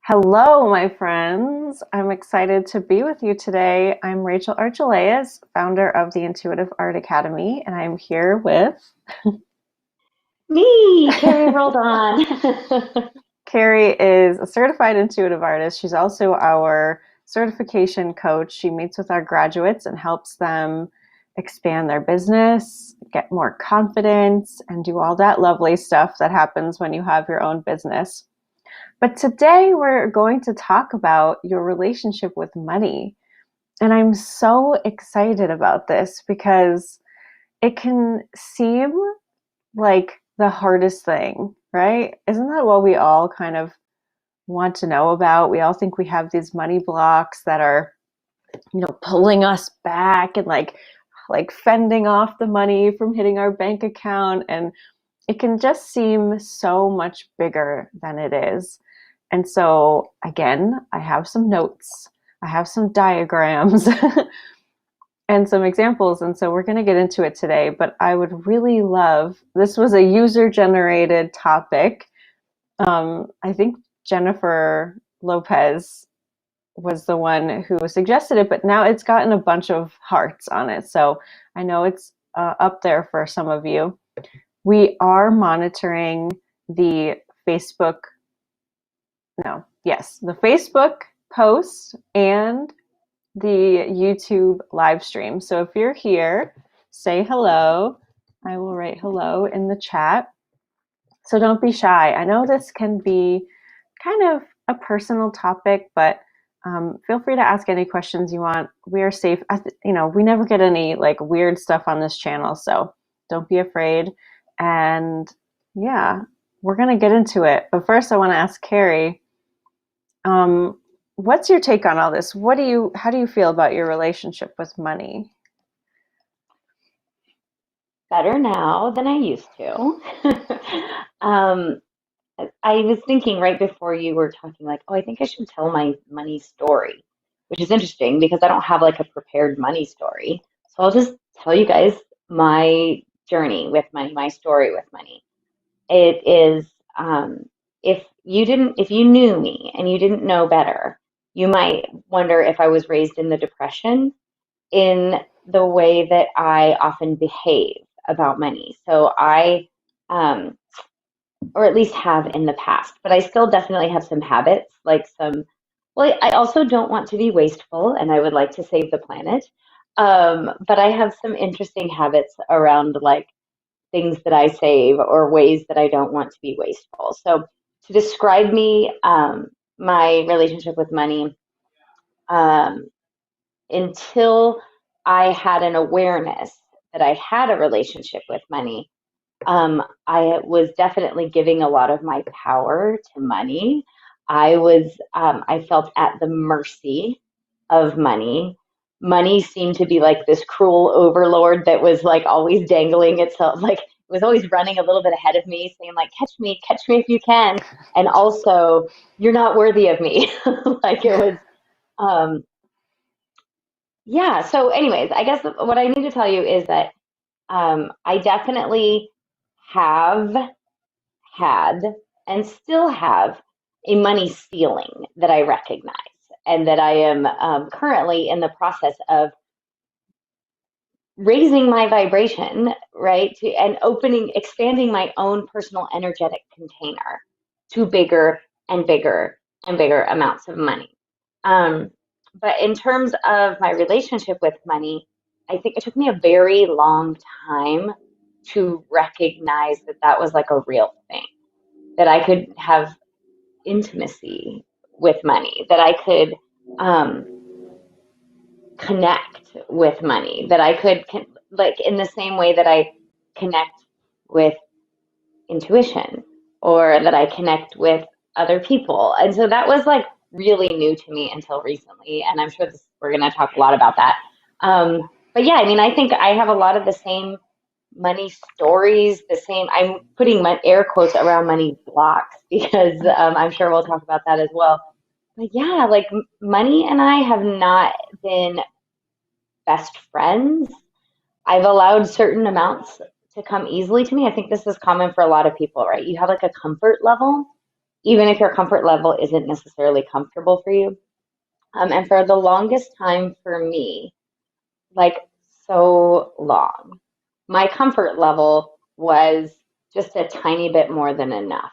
Hello, my friends. I'm excited to be with you today. I'm Rachel Archelaus, founder of the Intuitive Art Academy, and I'm here with Me, Carrie rolled on. Carrie is a certified intuitive artist. She's also our certification coach. She meets with our graduates and helps them expand their business, get more confidence, and do all that lovely stuff that happens when you have your own business. But today we're going to talk about your relationship with money. And I'm so excited about this because it can seem like the hardest thing, right? Isn't that what we all kind of want to know about? We all think we have these money blocks that are, pulling us back and like fending off the money from hitting our bank account, and it can just seem so much bigger than it is. And so, again, I have some notes, I have some diagrams and some examples. And so, we're going to get into it today. But I would really love, this was a user generated topic. I think Jennifer Lopez was the one who suggested it, but now it's gotten a bunch of hearts on it. So, I know it's up there for some of you. We are monitoring the Facebook the Facebook post and the YouTube live stream. So if you're here, say hello. I will write hello in the chat. So don't be shy. I know this can be kind of a personal topic, but feel free to ask any questions you want. We are safe. We never get any like weird stuff on this channel, so don't be afraid. And yeah, we're gonna get into it. But first, I want to ask Carrie, what's your take on all this? How do you feel about your relationship with money? Better now than I used to. um, I was thinking right before you were talking, like, oh, I think I should tell my money story, which is interesting because I don't have like a prepared money story. So I'll just tell you guys my journey with money, my story with money. It is, if you knew me and you didn't know better, you might wonder if I was raised in the Depression in the way that I often behave about money. So um, or at least have in the past, but I still definitely have some habits, well, I also don't want to be wasteful and I would like to save the planet. But I have some interesting habits around like things that I save or ways that I don't want to be wasteful. So to describe me, my relationship with money, um, until I had an awareness that I had a relationship with money, I was definitely giving a lot of my power to money. I felt at the mercy of money. Money seemed to be like this cruel overlord that was like always dangling itself, like it was always running a little bit ahead of me, saying like, catch me if you can. And also, you're not worthy of me. Like it was, um, yeah. So anyways, I guess what I need to tell you is that I definitely have had and still have a money ceiling that I recognize and that I am currently in the process of raising my vibration, right? And expanding my own personal energetic container to bigger and bigger and bigger amounts of money. Um, but in terms of my relationship with money, I think it took me a very long time to recognize that that was like a real thing, that I could have intimacy with money, that I could um, connect with money, that I could, like, in the same way that I connect with intuition or that I connect with other people. And so that was like really new to me until recently. And I'm sure we're going to talk a lot about that. But yeah, I mean, I think I have a lot of the same money stories, I'm putting my air quotes around money blocks because I'm sure we'll talk about that as well. But yeah, like money and I have not been best friends. I've allowed certain amounts to come easily to me. I think this is common for a lot of people, right? You have like a comfort level even if your comfort level isn't necessarily comfortable for you. And for the longest time for me, like so long, my comfort level was just a tiny bit more than enough.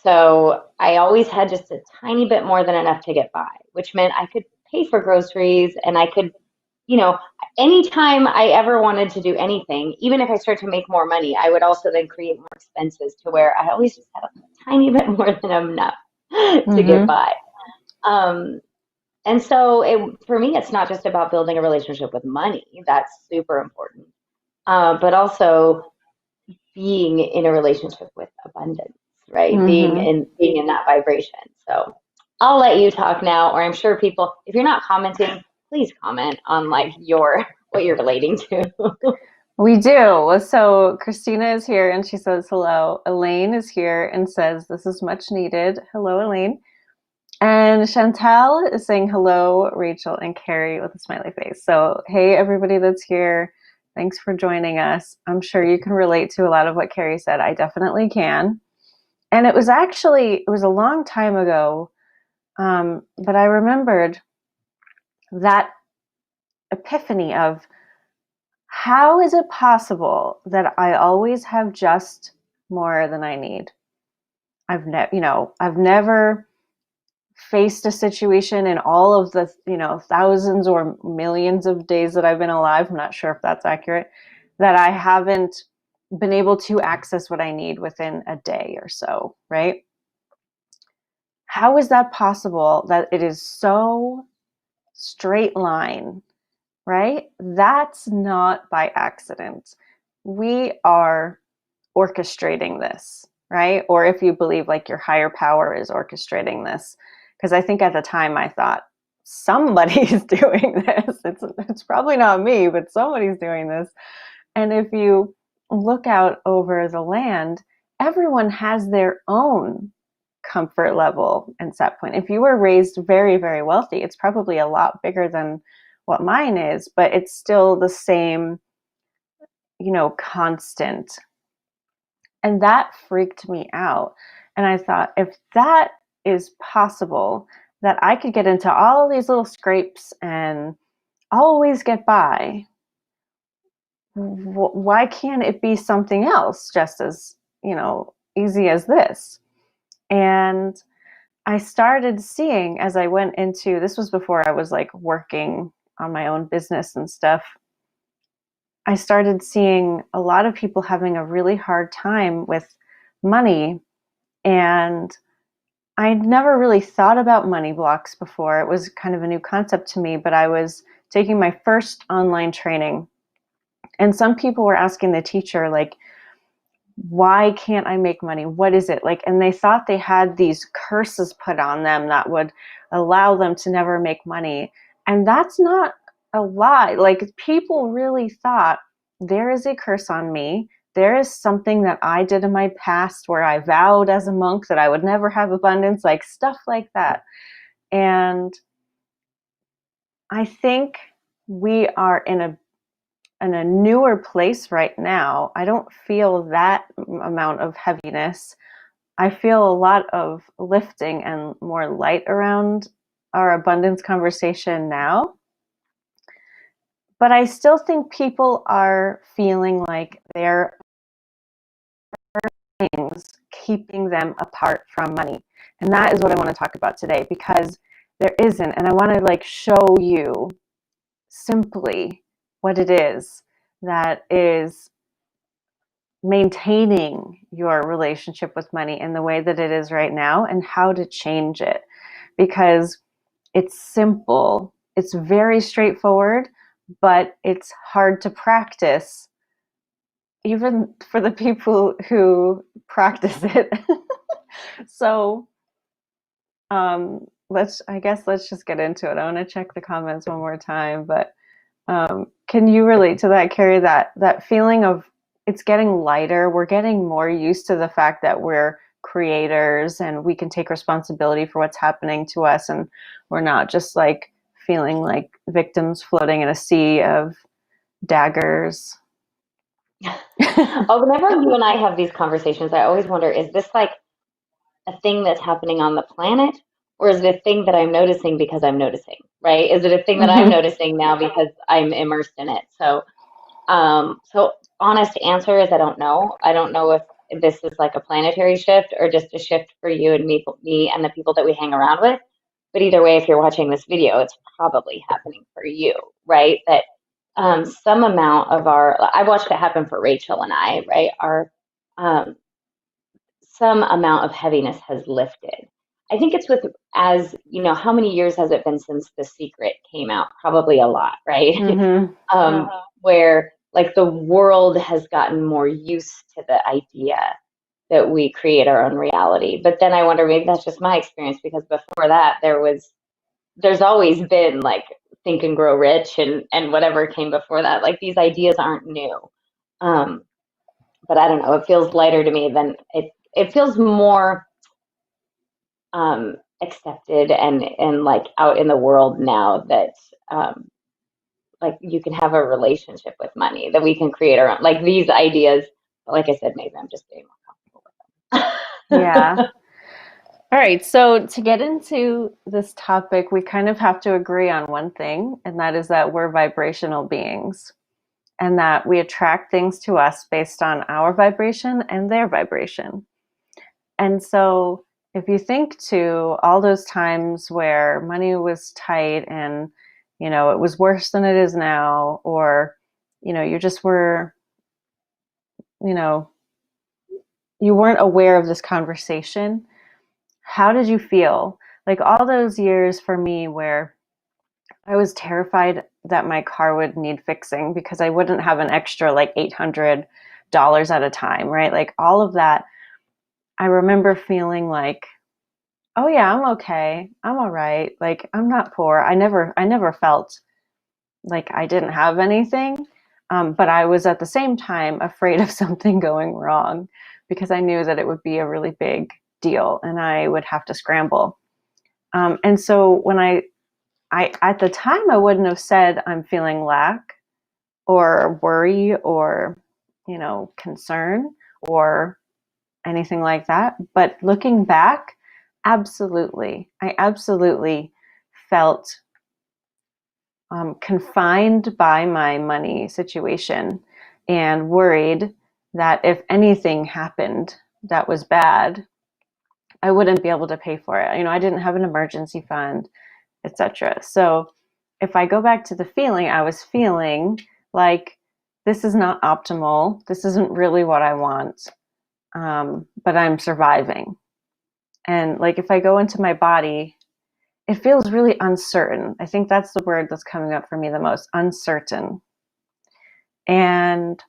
So I always had just a tiny bit more than enough to get by, which meant I could pay for groceries and I could, you know, anytime I ever wanted to do anything, even if I started to make more money, I would also then create more expenses to where I always just had a tiny bit more than enough to get Mm-hmm. by. Um, and so for me, it's not just about building a relationship with money. That's super important. But also being in a relationship with abundance, right? Mm-hmm. Being in that vibration. So I'll let you talk now, or I'm sure people, if you're not commenting, please comment on like your what you're relating to. We do. So Christina is here and she says hello. Elaine is here and says this is much needed. Hello, Elaine. And Chantelle is saying hello, Rachel and Carrie with a smiley face. So, hey, everybody that's here. Thanks for joining us. I'm sure you can relate to a lot of what Carrie said. I definitely can. And it was a long time ago, but I remembered that epiphany of how is it possible that I always have just more than I need? I've never faced a situation in all of the, thousands or millions of days that I've been alive. I'm not sure if that's accurate, that I haven't been able to access what I need within a day or so, right? How is that possible that it is so straight line, right? That's not by accident. We are orchestrating this, right? Or if you believe like your higher power is orchestrating this. Because I think at the time I thought, somebody's doing this. It's probably not me, but somebody's doing this. And if you look out over the land, everyone has their own comfort level and set point. If you were raised very, very wealthy, it's probably a lot bigger than what mine is, but it's still the same, constant. And that freaked me out. And I thought, if that is possible, that I could get into all these little scrapes and always get by, why can't it be something else just as, easy as this? And I started seeing as I went into this was before I was like working on my own business and stuff. I started seeing a lot of people having a really hard time with money. And I'd never really thought about money blocks before. It was kind of a new concept to me, but I was taking my first online training. And some people were asking the teacher, like, why can't I make money? What is it? Like, and they thought they had these curses put on them that would allow them to never make money. And that's not a lie. Like, people really thought there is a curse on me. There is something that I did in my past where I vowed as a monk that I would never have abundance, like stuff like that. And I think we are in a newer place right now. I don't feel that amount of heaviness. I feel a lot of lifting and more light around our abundance conversation now. But I still think people are feeling like there are things keeping them apart from money. And that is what I want to talk about today, because there isn't. And I want to like show you simply what it is that is maintaining your relationship with money in the way that it is right now and how to change it, because it's simple, it's very straightforward, but it's hard to practice even for the people who practice it. So let's just get into it. I want to check the comments one more time, but can you relate to that, Carrie? That feeling of it's getting lighter. We're getting more used to the fact that we're creators and we can take responsibility for what's happening to us, and we're not just like feeling like victims floating in a sea of daggers. Oh, whenever you and I have these conversations, I always wonder, is this like a thing that's happening on the planet, or is it a thing that I'm noticing because I'm noticing, right? Is it a thing that I'm Mm-hmm. noticing now because I'm immersed in it? So honest answer is I don't know. I don't know if this is like a planetary shift or just a shift for you and me and the people that we hang around with. But either way, if you're watching this video, it's probably happening for you, right? That some amount of I watched it happen for Rachel and I, right? Um, some amount of heaviness has lifted. I think it's with, as you know, how many years has it been since The Secret came out? Probably a lot, right? Mm-hmm. Where like the world has gotten more used to the idea that we create our own reality. But then I wonder, maybe that's just my experience, because before that there's always been like Think and Grow Rich and whatever came before that. Like these ideas aren't new. Um, but I don't know, it feels lighter to me than it feels more accepted and like out in the world now that um, like you can have a relationship with money, that we can create our own, like these ideas. Like I said, maybe I'm just being more comfortable with Yeah. them. All right. So to get into this topic, we kind of have to agree on one thing, and that is that we're vibrational beings and that we attract things to us based on our vibration and their vibration. And so if you think to all those times where money was tight and, it was worse than it is now, or, you just were, you know, you weren't aware of this conversation, how did you feel? Like all those years for me where I was terrified that my car would need fixing because I wouldn't have an extra like $800 at a time, right? Like all of that, I remember feeling like, oh yeah, I'm okay. I'm all right. Like I'm not poor. I never felt like I didn't have anything. But I was at the same time afraid of something going wrong because I knew that it would be a really big deal and I would have to scramble. And so when I at the time I wouldn't have said I'm feeling lack or worry or concern or anything like that. But looking back, absolutely, I absolutely felt confined by my money situation and worried that if anything happened that was bad, I wouldn't be able to pay for it. I didn't have an emergency fund, etc. So if I go back to the feeling, I was feeling like this is not optimal. This isn't really what I want, but I'm surviving. And like if I go into my body, it feels really uncertain. I think that's the word that's coming up for me the most, uncertain. And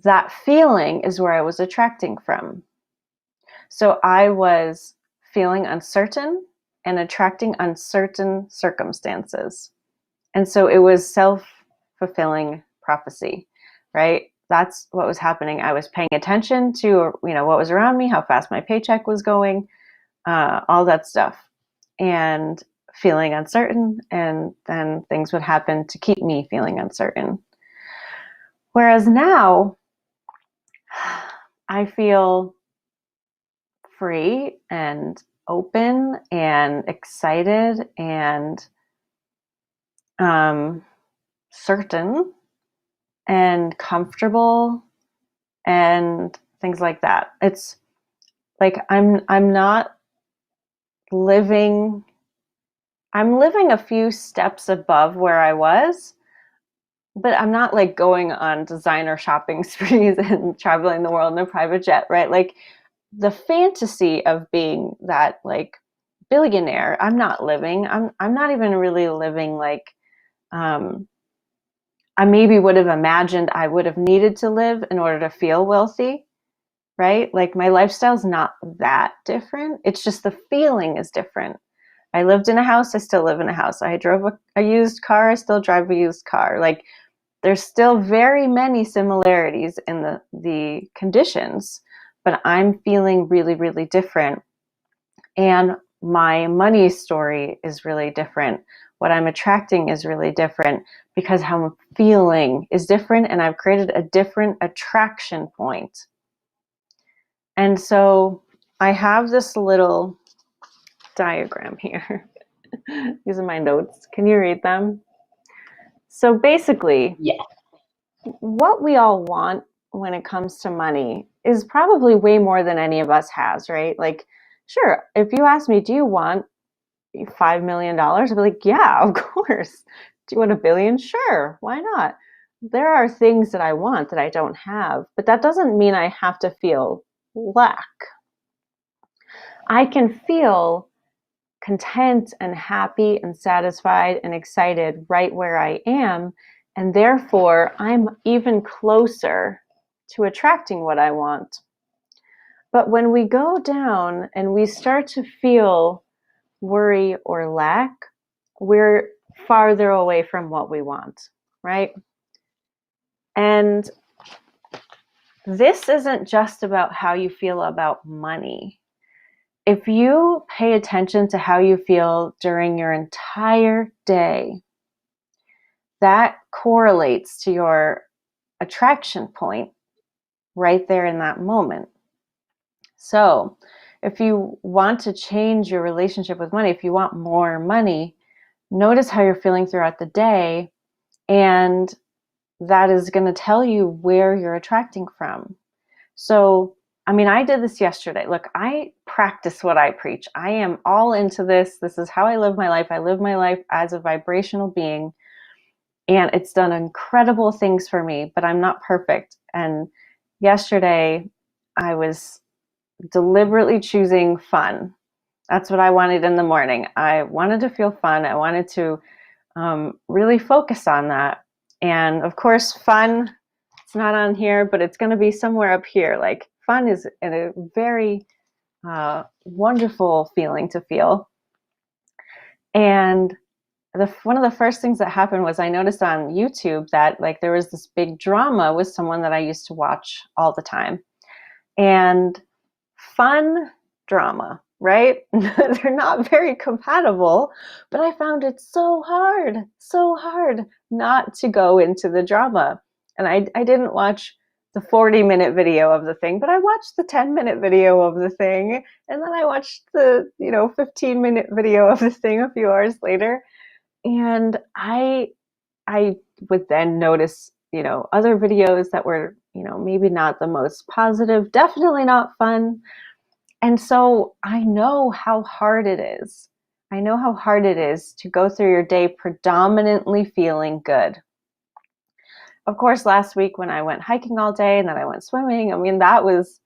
that feeling is where I was attracting from. So I was feeling uncertain and attracting uncertain circumstances. And so it was self-fulfilling prophecy, right? That's what was happening. I was paying attention to, what was around me, how fast my paycheck was going, all that stuff, and feeling uncertain. And then things would happen to keep me feeling uncertain. Whereas now I feel free and open and excited and certain and comfortable and things like that. It's like I'm not living I'm living a few steps above where I was, but I'm not like going on designer shopping sprees and traveling the world in a private jet, right? Like the fantasy of being that like billionaire, I'm not living. I'm not even really living like um I maybe would have imagined I would have needed to live in order to feel wealthy, right? Like my lifestyle's not that different. It's just the feeling is different. I lived in a house, I still live in a house. I drove a used car, I still drive a used car. Like there's still very many similarities in the conditions, but I'm feeling really, really different. And my money story is really different. What I'm attracting is really different because how I'm feeling is different, and I've created a different attraction point. And so I have this little diagram here. These are my notes. Can you read them? So basically, Yes. what we all want when it comes to money is probably way more than any of us has, right? Like, sure, if you ask me, do you want $5 million? I'd be like, yeah, of course. Do you want $1 billion? Sure, why not? There are things that I want that I don't have, but that doesn't mean I have to feel lack. I can feel content and happy and satisfied and excited right where I am. And therefore, I'm even closer to attracting what I want. But when we go down and we start to feel worry or lack, we're farther away from what we want, right? And this isn't just about how you feel about money. If you pay attention to how you feel during your entire day, that correlates to your attraction point right there in that moment. So, if you want to change your relationship with money, if you want more money, notice how you're feeling throughout the day, and that is going to tell you where you're attracting from. So, I mean, I did this yesterday. Look, I practice what I preach. I am all into this. This is how I live my life. I live my life as a vibrational being, and it's done incredible things for me, but I'm not perfect. And yesterday, I was deliberately choosing fun. That's what I wanted in the morning. I wanted to feel fun. I wanted to really focus on that. And of course, fun, it's not on here, but it's going to be somewhere up here. Like, fun is a very wonderful feeling to feel. And one of the first things that happened was I noticed on YouTube that like there was this big drama with someone that I used to watch all the time. And fun drama, right? They're not very compatible, but I found it so hard not to go into the drama. And I didn't watch the 40-minute video of the thing, but I watched the 10-minute video of the thing. And then I watched the, 15-minute video of the thing a few hours later. And I would then notice, other videos that were, maybe not the most positive, definitely not fun. And so I know how hard it is. I know how hard it is to go through your day predominantly feeling good. Of course, last week when I went hiking all day and then I went swimming, I mean, that was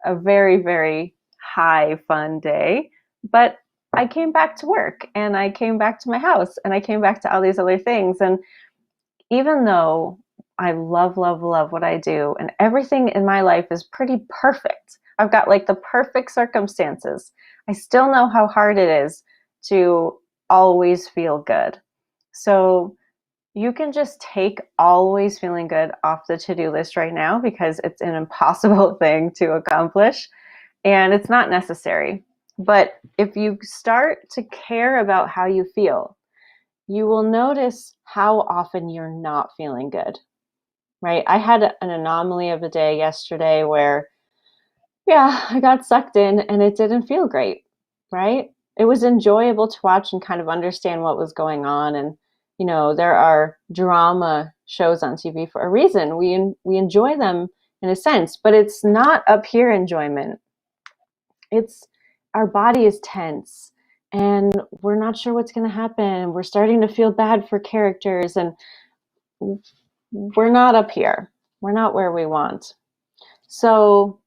a very, very high fun day. But I came back to work and I came back to my house and I came back to all these other things. And even though I love, love, love what I do and everything in my life is pretty perfect, I've got like the perfect circumstances, I still know how hard it is to always feel good. So you can just take always feeling good off the to-do list right now because it's an impossible thing to accomplish and it's not necessary. But if you start to care about how you feel, you will notice how often you're not feeling good, right? I had an anomaly of a day yesterday where, yeah, I got sucked in and it didn't feel great, right? It was enjoyable to watch and kind of understand what was going on. And, there are drama shows on TV for a reason. We enjoy them in a sense, but it's not up here enjoyment. It's our body is tense and we're not sure what's going to happen. We're starting to feel bad for characters and we're not up here. We're not where we want. So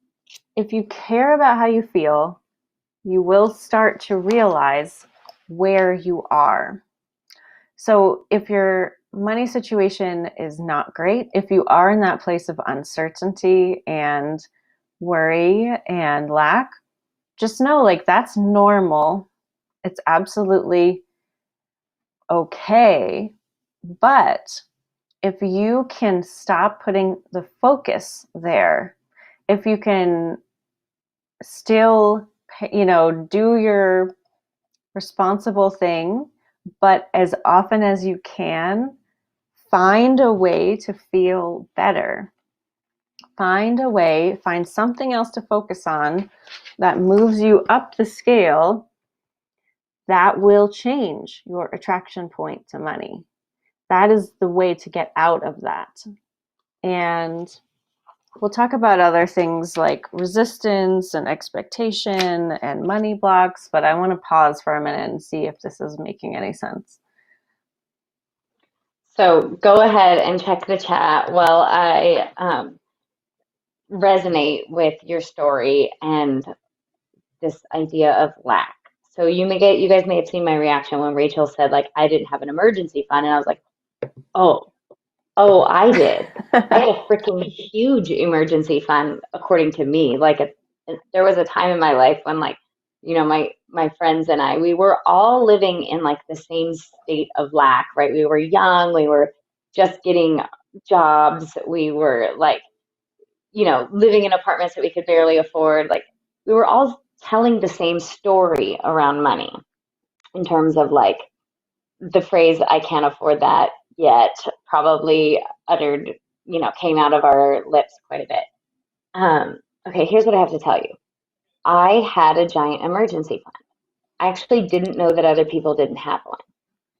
if you care about how you feel, you will start to realize where you are. So if your money situation is not great, if you are in that place of uncertainty and worry and lack, just know like that's normal. It's absolutely okay. But if you can stop putting the focus there, if you can still, do your responsible thing, but as often as you can, find a way to feel better. find a way, find something else to focus on that moves you up the scale that will change your attraction point to money. That is the way to get out of that. And we'll talk about other things like resistance and expectation and money blocks, but I want to pause for a minute and see if this is making any sense. So go ahead and check the chat while I resonate with your story and this idea of lack. So you guys may have seen my reaction when Rachel said, like, I didn't have an emergency fund, and I was like, oh, I did. I had a freaking huge emergency fund, according to me. Like, there was a time in my life when, like, my friends and I, we were all living in like the same state of lack, right? We were young, we were just getting jobs, we were like, living in apartments that we could barely afford. Like, we were all telling the same story around money in terms of like the phrase, I can't afford that yet, probably uttered, came out of our lips quite a bit. Okay, here's what I have to tell you. I had a giant emergency fund. I actually didn't know that other people didn't have one,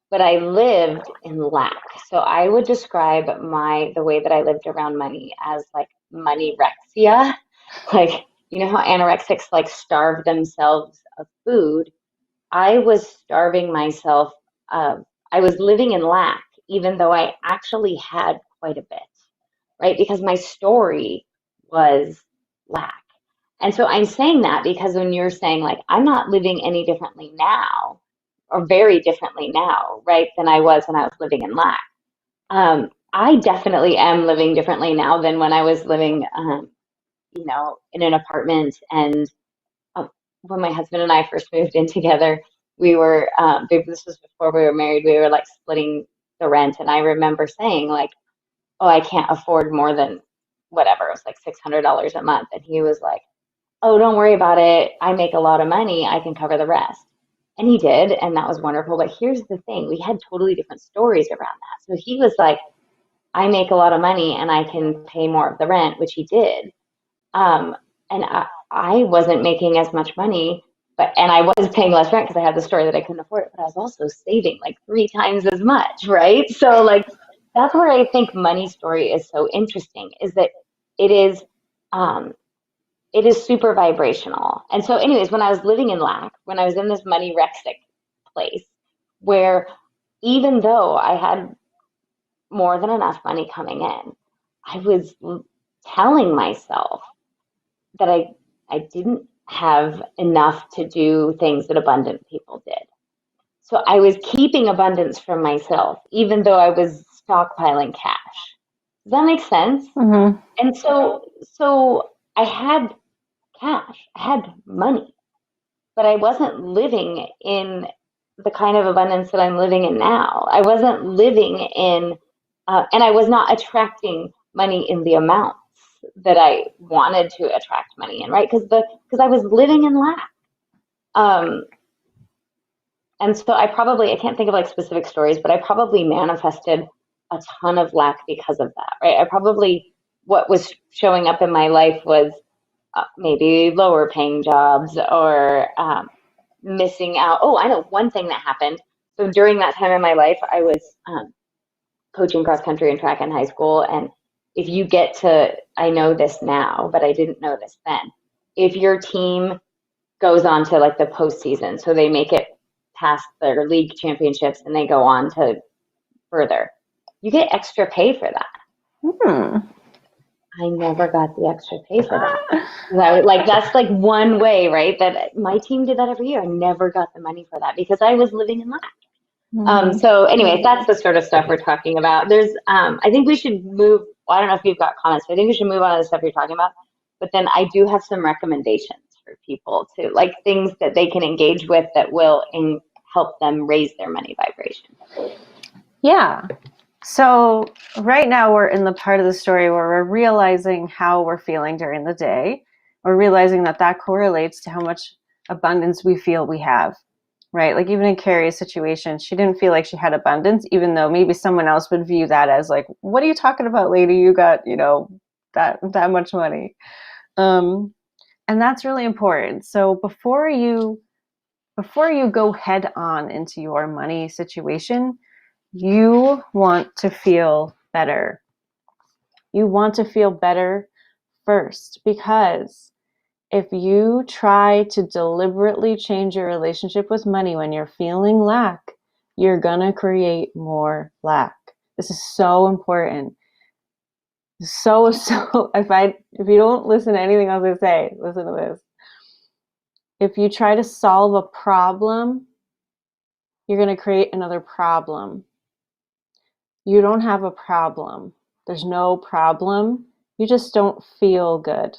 but I lived in lack. So I would describe the way that I lived around money as like moneyrexia. Like, you know how anorexics like starve themselves of food? I was starving myself of, I was living in lack, even though I actually had quite a bit, right? Because my story was lack. And so I'm saying that because when you're saying, like, I'm not living any differently now, or very differently now, right, than I was when I was living in lack. I definitely am living differently now than when I was living, in an apartment. And when my husband and I first moved in together, we were, this was before we were married, we were like splitting the rent. And I remember saying, like, oh, I can't afford more than whatever, it was like $600 a month. And he was like, oh, don't worry about it. I make a lot of money. I can cover the rest. And he did. And that was wonderful. But here's the thing, we had totally different stories around that. So he was like, I make a lot of money and I can pay more of the rent, which he did. And I wasn't making as much money, and I was paying less rent because I had the story that I couldn't afford it, but I was also saving like 3 times as much, right? So like that's where I think money story is so interesting, is that it is um, it is super vibrational. And so, anyways, when I was living in lack, when I was in this money rexic place, where even though I had more than enough money coming in, I was telling myself that I didn't have enough to do things that abundant people did. So I was keeping abundance for myself, even though I was stockpiling cash. Does that make sense? Mm-hmm. And so I had cash, I had money, but I wasn't living in the kind of abundance that I'm living in now. I wasn't living in, and I was not attracting money in the amounts that I wanted to attract money in, right? Because I was living in lack. Um, and so I can't think of like specific stories, but I probably manifested a ton of lack because of that, right? What was showing up in my life was maybe lower paying jobs, or missing out. Oh, I know one thing that happened. So during that time in my life, I was coaching cross country and track in high school. And if you get to, I know this now, but I didn't know this then. If your team goes on to like the postseason, so they make it past their league championships and they go on to further, you get extra pay for that. Hmm. I never got the extra pay for that. Like that's like one way, right? That my team did that every year. I never got the money for that because I was living in lack. Mm-hmm. So anyways, that's the sort of stuff we're talking about. I think we should move. Well, I don't know if you've got comments, but I think we should move on to the stuff you're talking about. But then I do have some recommendations for people to, like, things that they can engage with that will help them raise their money vibration. Yeah. So right now we're in the part of the story where we're realizing how we're feeling during the day. We're realizing that correlates to how much abundance we feel we have, right? Like even in Carrie's situation, she didn't feel like she had abundance, even though maybe someone else would view that as like, what are you talking about, lady? You got, that much money. And that's really important. So before you go head on into your money situation, you want to feel better. You want to feel better first, because if you try to deliberately change your relationship with money when you're feeling lack, you're gonna create more lack. This is so important. So if you don't listen to anything else I say, listen to this. If you try to solve a problem, you're gonna create another problem. You don't have a problem. There's no problem. You just don't feel good.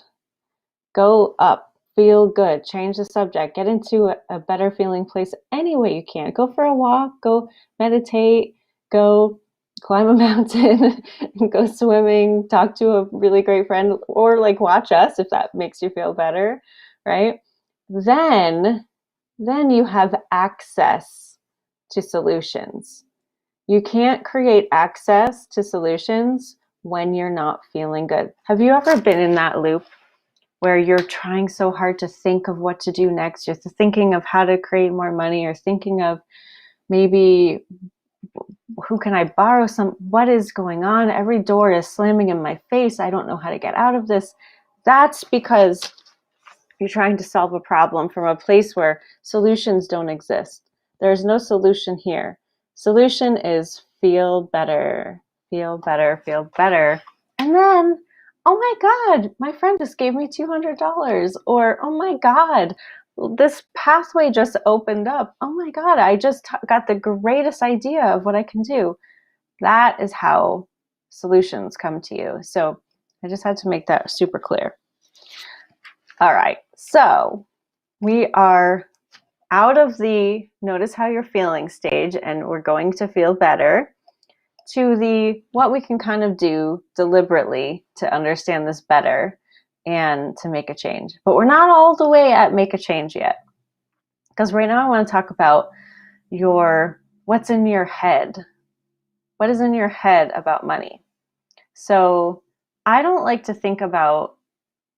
Go up, feel good, change the subject, get into a better feeling place any way you can. Go for a walk, go meditate, go climb a mountain, go swimming, talk to a really great friend, or like watch us if that makes you feel better, right? Then you have access to solutions. You can't create access to solutions when you're not feeling good. Have you ever been in that loop where you're trying so hard to think of what to do next? You're thinking of how to create more money, or thinking of maybe who can I borrow what is going on? Every door is slamming in my face. I don't know how to get out of this. That's because you're trying to solve a problem from a place where solutions don't exist. There's no solution here. Solution is feel better, feel better, feel better. And then, oh my God, my friend just gave me $200. Or, oh my God, this pathway just opened up. Oh my God, I just got the greatest idea of what I can do. That is how solutions come to you. So I just had to make that super clear. All right, so we are out of the notice how you're feeling stage, and we're going to feel better, to the what we can kind of do deliberately to understand this better and to make a change. But we're not all the way at make a change yet, because right now I want to talk about what's in your head. What is in your head about money? So I don't like to think about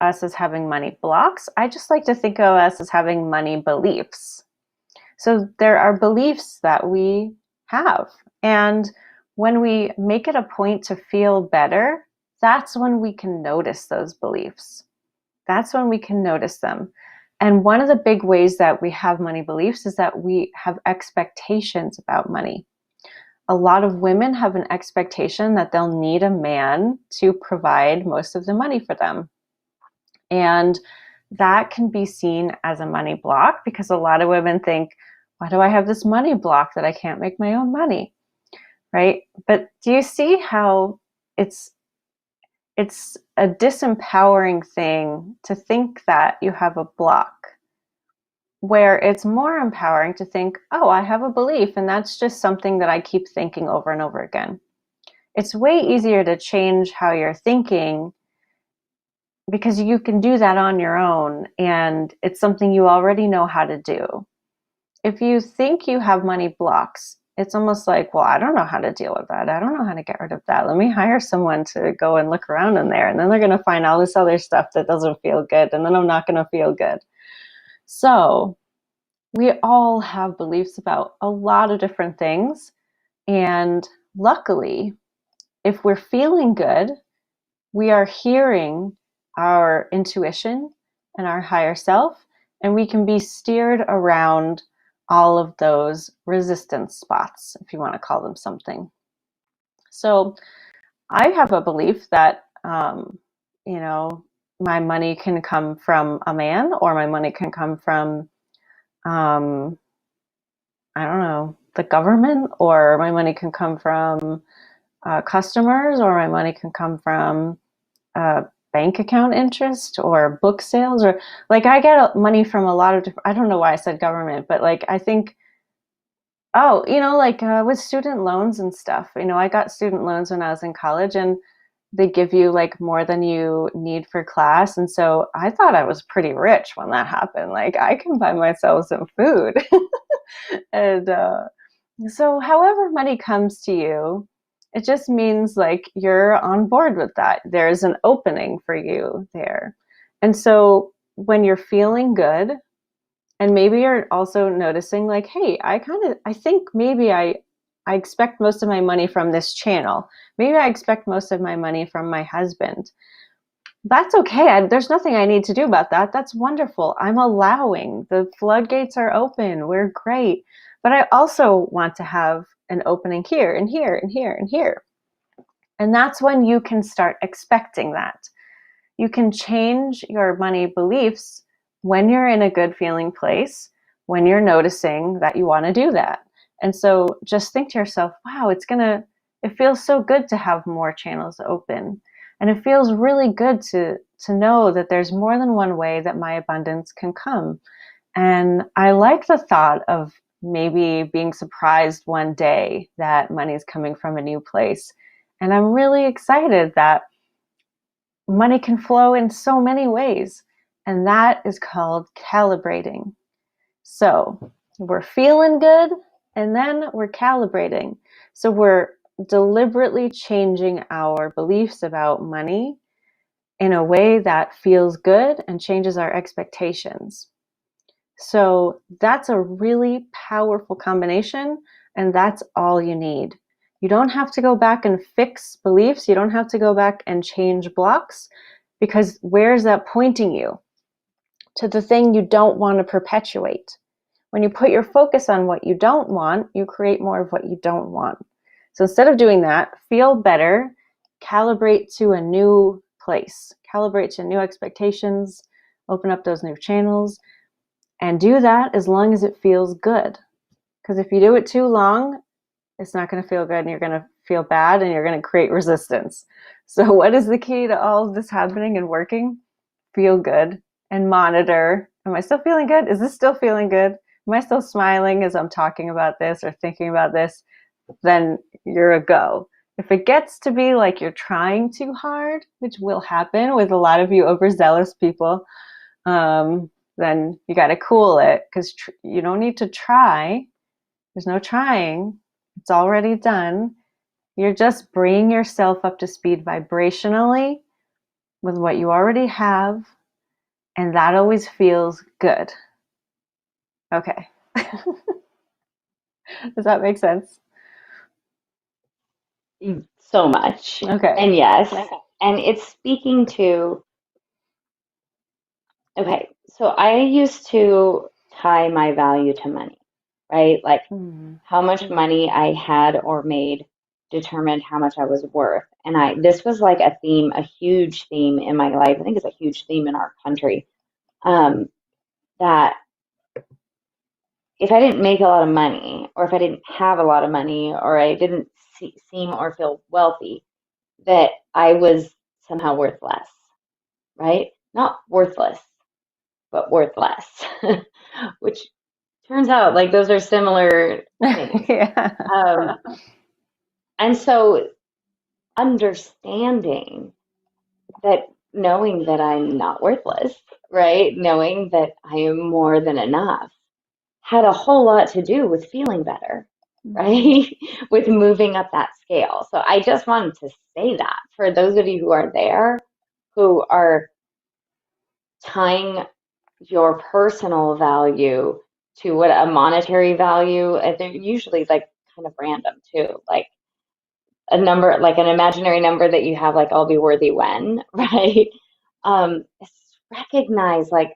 us as having money blocks. I just like to think of us as having money beliefs. So there are beliefs that we have. And when we make it a point to feel better, that's when we can notice those beliefs. That's when we can notice them. And one of the big ways that we have money beliefs is that we have expectations about money. A lot of women have an expectation that they'll need a man to provide most of the money for them. And that can be seen as a money block, because a lot of women think, why do I have this money block that I can't make my own money? Right? But do you see how it's a disempowering thing to think that you have a block, where it's more empowering to think, oh, I have a belief, and that's just something that I keep thinking over and over again. It's way easier to change how you're thinking, because you can do that on your own, and it's something you already know how to do. If you think you have money blocks, it's almost like, well, I don't know how to deal with that. I don't know how to get rid of that. Let me hire someone to go and look around in there, and then they're going to find all this other stuff that doesn't feel good, and then I'm not going to feel good. So we all have beliefs about a lot of different things, and luckily, if we're feeling good, we are hearing our intuition and our higher self, and we can be steered around all of those resistance spots, if you want to call them something. So I have a belief that, my money can come from a man, or my money can come from, I don't know, the government, or my money can come from customers, or my money can come from bank account interest, or book sales, or like I get money from a lot of different, I don't know why I said government, but like I think, with student loans and stuff, I got student loans when I was in college, and they give you like more than you need for class. And so I thought I was pretty rich when that happened. Like I can buy myself some food. And so however money comes to you, It just means like you're on board with that. There's an opening for you there. And so when you're feeling good, and maybe you're also noticing like, hey, I think maybe I expect most of my money from this channel. Maybe I expect most of my money from my husband. That's okay. There's nothing I need to do about that. That's wonderful. I'm allowing. The floodgates are open. We're great. But I also want to have an opening here and here and here and here. And that's when you can start expecting that. You can change your money beliefs when you're in a good feeling place, when you're noticing that you want to do that. And so just think to yourself, wow, it feels so good to have more channels open. And it feels really good to know that there's more than one way that my abundance can come. And I like the thought of maybe being surprised one day that money's coming from a new place. And I'm really excited that money can flow in so many ways. And that is called calibrating. So we're feeling good and then we're calibrating. So we're deliberately changing our beliefs about money in a way that feels good and changes our expectations. So that's a really powerful combination, and that's all you need. You don't have to go back and fix beliefs. You don't have to go back and change blocks, because where's that pointing you? To the thing you don't want to perpetuate. When you put your focus on what you don't want, you create more of what you don't want. So instead of doing that, feel better, calibrate to a new place, calibrate to new expectations, open up those new channels, and do that as long as it feels good. Because if you do it too long, it's not going to feel good and you're going to feel bad and you're going to create resistance. So what is the key to all of this happening and working? Feel good and monitor. Am I still feeling good? Is this still feeling good? Am I still smiling as I'm talking about this or thinking about this? Then you're a go. If it gets to be like you're trying too hard, which will happen with a lot of you overzealous people, then you got to cool it, because you don't need to try. There's no trying. It's already done. You're just bringing yourself up to speed vibrationally with what you already have, and that always feels good. Okay. Does that make sense? So much. Okay. And yes, and it's speaking to, okay, so I used to tie my value to money, right? Like how much money I had or made determined how much I was worth. And this was like a theme, a huge theme in my life. I think it's a huge theme in our country. That if I didn't make a lot of money, or if I didn't have a lot of money, or I didn't seem or feel wealthy, that I was somehow worth less, right? Not worthless, but worth less, which turns out like those are similar things. Yeah. And so understanding that, knowing that I'm not worthless, right? Knowing that I am more than enough had a whole lot to do with feeling better, right? With moving up that scale. So I just wanted to say that for those of you who are there, who are tying your personal value to what a monetary value, and they're usually like kind of random too, like a number, like an imaginary number that you have, like I'll be worthy when, right? Um, Recognize, like,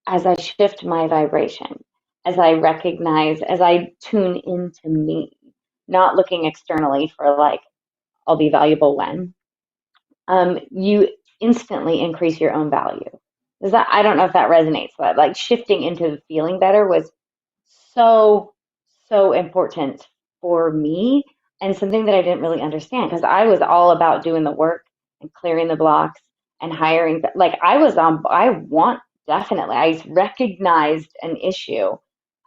as I shift my vibration, as I recognize, as I tune into me, not looking externally for like I'll be valuable when, you instantly increase your own value. Does that, I don't know if that resonates, but like shifting into feeling better was so, so important for me, and something that I didn't really understand, because I was all about doing the work and clearing the blocks and hiring. Like I want, definitely, I recognized an issue,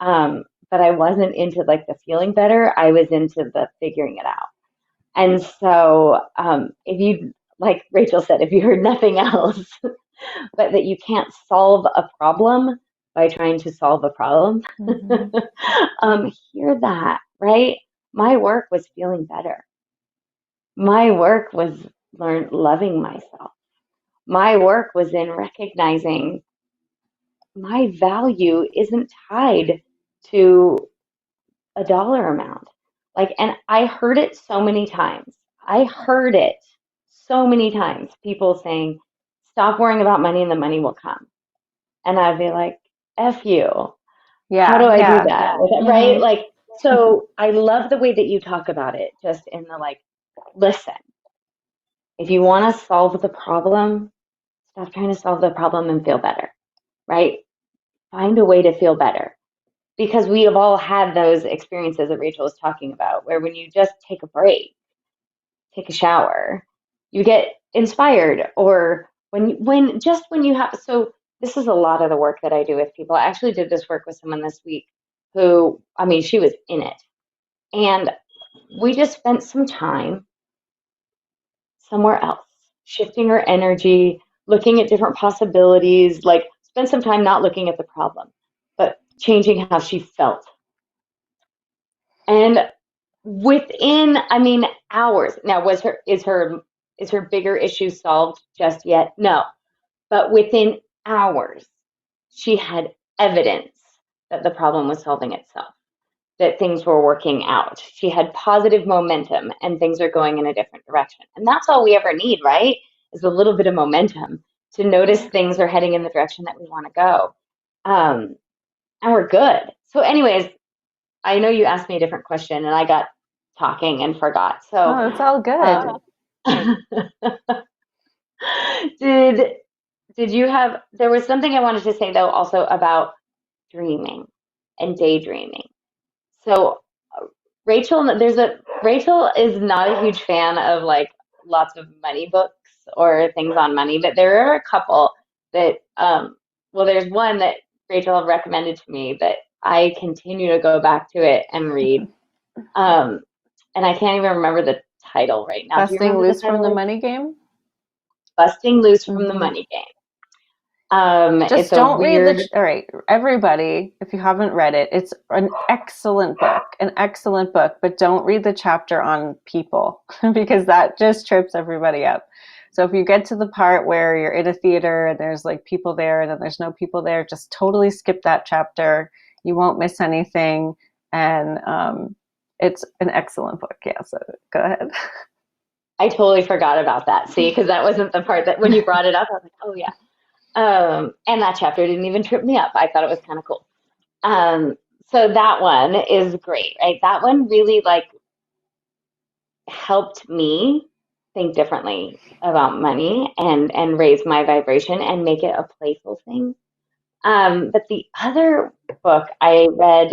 but I wasn't into like the feeling better. I was into the figuring it out. And so, if you, like Rachel said, if you heard nothing else, but that you can't solve a problem by trying to solve a problem, hear that, right? My work was feeling better. My work was learn loving myself. My work was in recognizing my value isn't tied to a dollar amount. Like, and I heard it so many times. I heard it so many times. People saying, stop worrying about money and the money will come. And I'd be like, F you. How do Yeah. I do that? Right? Hmm. Like, so I love the way that you talk about it, just in the like, listen, if you want to solve the problem, stop trying to solve the problem and feel better, right? Find a way to feel better. Because we have all had those experiences that Rachel was talking about, where when you just take a break, take a shower, you get inspired, or when you have, so this is a lot of the work that I do with people. I actually did this work with someone this week who, I mean, she was in it. And we just spent some time somewhere else, shifting her energy, looking at different possibilities, like spend some time not looking at the problem, but changing how she felt. And within, I mean, hours. Now, is her bigger issue solved just yet? No. But within hours, she had evidence that the problem was solving itself, that things were working out. She had positive momentum and things are going in a different direction. And that's all we ever need, right? Is a little bit of momentum to notice things are heading in the direction that we want to go. And we're good. So, anyways, I know you asked me a different question and I got talking and forgot. So, Oh, it's all good. did did you have, there was something I wanted to say though also about dreaming and daydreaming. So Rachel is not a huge fan of like lots of money books or things on money, but there are a couple that well, there's one that Rachel recommended to me that I continue to go back to it and read. Um, and I can't even remember the title right now. Do you Busting remember the loose from title, the Rachel? money game. Busting Loose from the Hmm. Money Game. It's Just a don't read weird. all right, everybody, if you haven't read it, it's an excellent book, but don't read the chapter on people because that just trips everybody up. So if you get to the part where you're in a theater and there's like people there and then there's no people there, just totally skip that chapter. You won't miss anything. And it's an excellent book. Yeah, so go ahead. I totally forgot about that. See, because that wasn't the part that when you brought it up, I was like, oh yeah. And that chapter didn't even trip me up. I thought it was kind of cool. Um, so that one is great, right? That one really like helped me think differently about money and raise my vibration and make it a playful thing. But the other book I read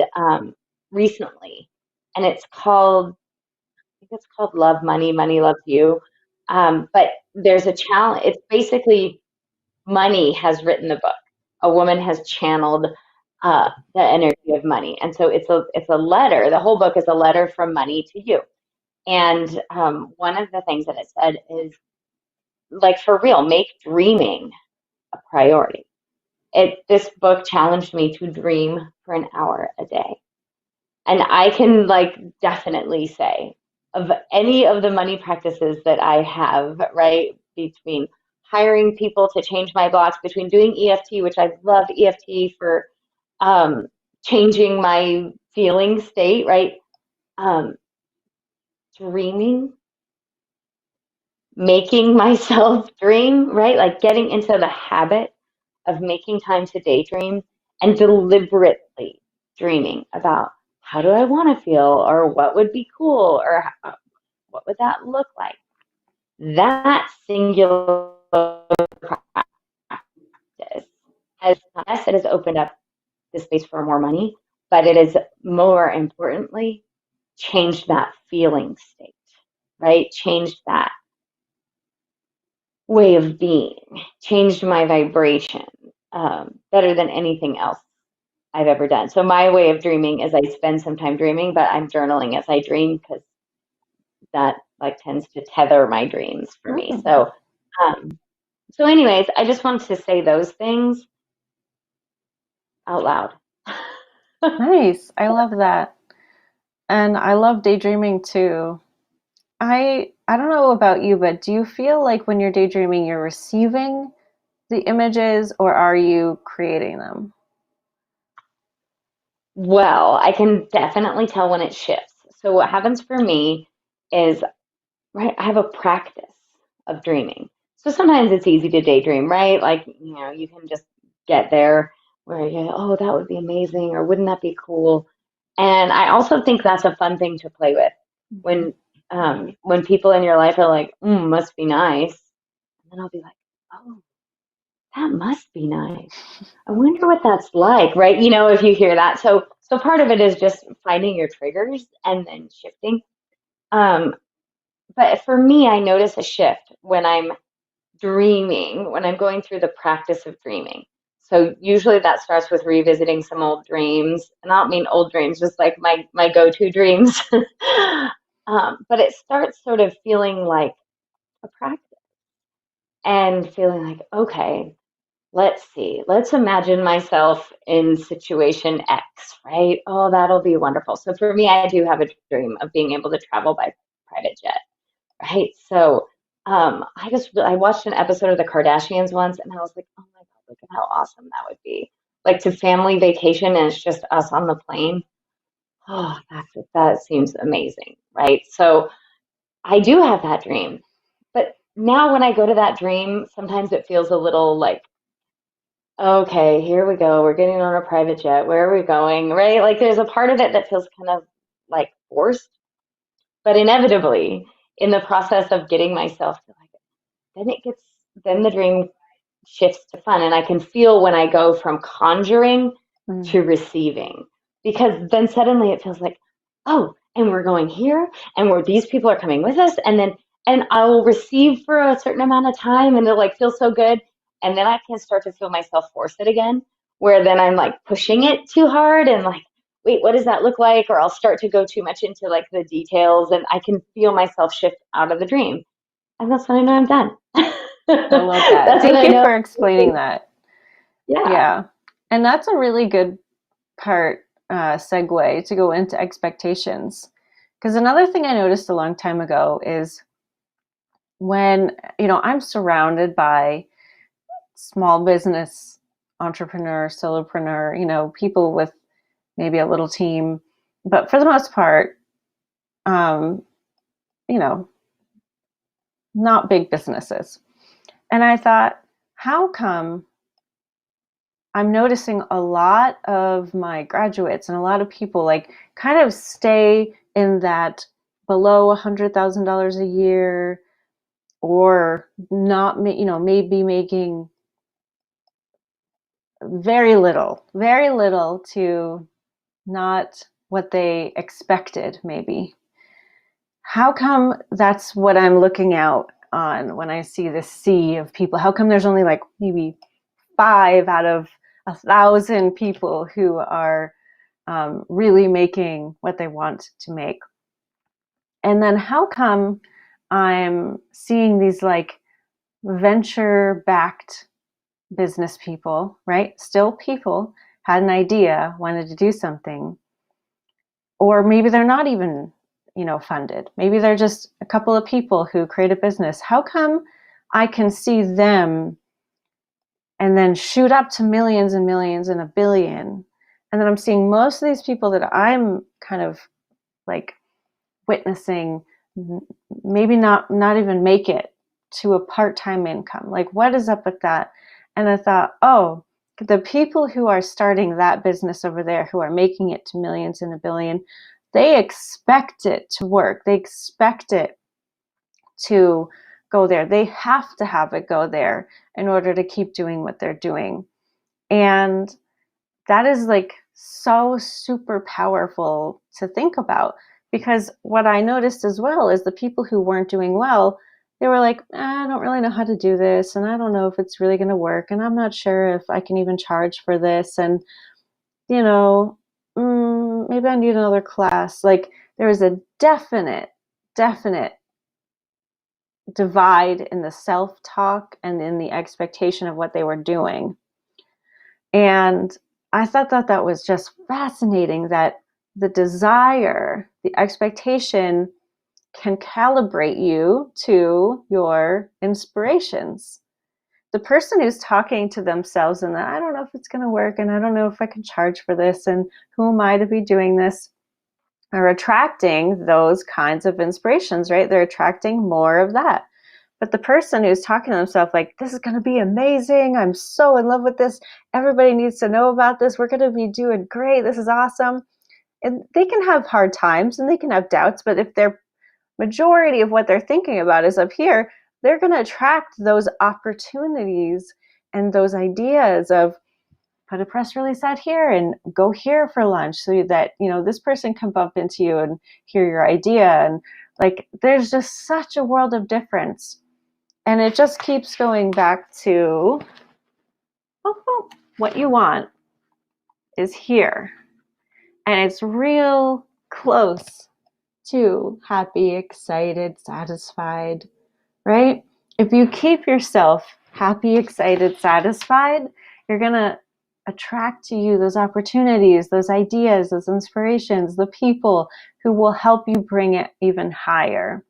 recently, and I think it's called Love Money, Money Loves You. But there's a challenge. It's basically money has written the book. A woman has channeled the energy of money, and so it's a letter. The whole book is a letter from money to you. And one of the things that it said is like for real, make dreaming a priority. This book challenged me to dream for an hour a day. And I can like definitely say of any of the money practices that I have, right, between hiring people to change my blocks, between doing EFT, which I love EFT for um, changing my feeling state, right? Um, Dreaming, making myself dream, right? Like getting into the habit of making time to daydream and deliberately dreaming about how do I want to feel or what would be cool or what would that look like? That singular practice has, yes, it has opened up the space for more money, but it is more importantly changed that feeling state, right? Changed that way of being, changed my vibration better than anything else I've ever done. So my way of dreaming is I spend some time dreaming, but I'm journaling as I dream because that like tends to tether my dreams for me. Mm, Um, so anyways, I just wanted to say those things out loud. nice. I love that. And I love daydreaming too. I don't know about you, but do you feel like when you're daydreaming, you're receiving the images or are you creating them? Well, I can definitely tell when it shifts. So what happens for me is, right, I have a practice of dreaming. So sometimes it's easy to daydream, right? Like, you can just get there where you go, oh, that would be amazing, or wouldn't that be cool? And I also think that's a fun thing to play with Mhm. when people in your life are like, must be nice. And then I'll be like, oh, that must be nice. I wonder what that's like, right? If you hear that. So part of it is just finding your triggers and then shifting. Um, but for me, I notice a shift when I'm dreaming, when I'm going through the practice of dreaming. So usually that starts with revisiting some old dreams. And I don't mean old dreams, just like my go-to dreams. But it starts sort of feeling like a practice and feeling like, okay, let's see. Let's imagine myself in situation X, right? Oh, that'll be wonderful. So for me, I do have a dream of being able to travel by private jet, right? So I watched an episode of the Kardashians once and I was like, oh my God, look at how awesome that would be. Like to family vacation and it's just us on the plane. Oh, that seems amazing, right? So I do have that dream. But now when I go to that dream, sometimes it feels a little like, okay, here we go. We're getting on a private jet. Where are we going? Right? Like there's a part of it that feels kind of like forced, but inevitably in the process of getting myself to like, then it gets, then the dream shifts to fun. And I can feel when I go from conjuring Mm. to receiving, because then suddenly it feels like, oh, and we're going here, and these people are coming with us, and I'll receive for a certain amount of time, and it'll like feel so good, and then I can start to feel myself force it again, where then I'm like pushing it too hard, and like, wait, what does that look like? Or I'll start to go too much into like the details, and I can feel myself shift out of the dream, and that's when I know I'm done. I love that. That's when Thank I you know. for explaining that. Yeah. Yeah. And that's a really good part, segue to go into expectations. Because another thing I noticed a long time ago is when, I'm surrounded by small business entrepreneur, solopreneur, people with maybe a little team, but for the most part, um, you know, not big businesses. And I thought, how come I'm noticing a lot of my graduates and a lot of people like kind of stay in that below $100,000 a year or not, maybe making very little to not what they expected, maybe. How come that's what I'm looking out on when I see this sea of people? How come there's only like maybe 5 out of 1,000 people who are really making what they want to make? And then how come I'm seeing these like venture backed business people, right? Still people had an idea, wanted to do something, or maybe they're not even, funded. Maybe they're just a couple of people who create a business. How come I can see them and then shoot up to millions and millions and a billion? And then I'm seeing most of these people that I'm kind of like witnessing maybe not even make it to a part-time income. Like what is up with that? And I thought, oh, the people who are starting that business over there who are making it to millions and a billion, they expect it to work. They expect it to go there. They have to have it go there in order to keep doing what they're doing. And that is like so super powerful to think about, because what I noticed as well is the people who weren't doing well, they were like, I don't really know how to do this, and I don't know if it's really going to work, and I'm not sure if I can even charge for this, and you know maybe I need another class. Like there was a definite divide in the self-talk and in the expectation of what they were doing. And I thought that was just fascinating, that the desire, the expectation can calibrate you to your inspirations. The person who's talking to themselves and I don't know if it's going to work, and I don't know if I can charge for this, and who am I to be doing this, are attracting those kinds of inspirations, right? They're attracting more of that. But the person who's talking to themselves like, this is going to be amazing. I'm so in love with this. Everybody needs to know about this. We're going to be doing great. This is awesome. And they can have hard times and they can have doubts, but if their majority of what they're thinking about is up here, they're going to attract those opportunities and those ideas of put a press release out here and go here for lunch so that, you know, this person can bump into you and hear your idea. And like, there's just such a world of difference. And it just keeps going back to what you want is here. And it's real close to happy, excited, satisfied, right? If you keep yourself happy, excited, satisfied, you're going to attract to you those opportunities, those ideas, those inspirations, the people who will help you bring it even higher.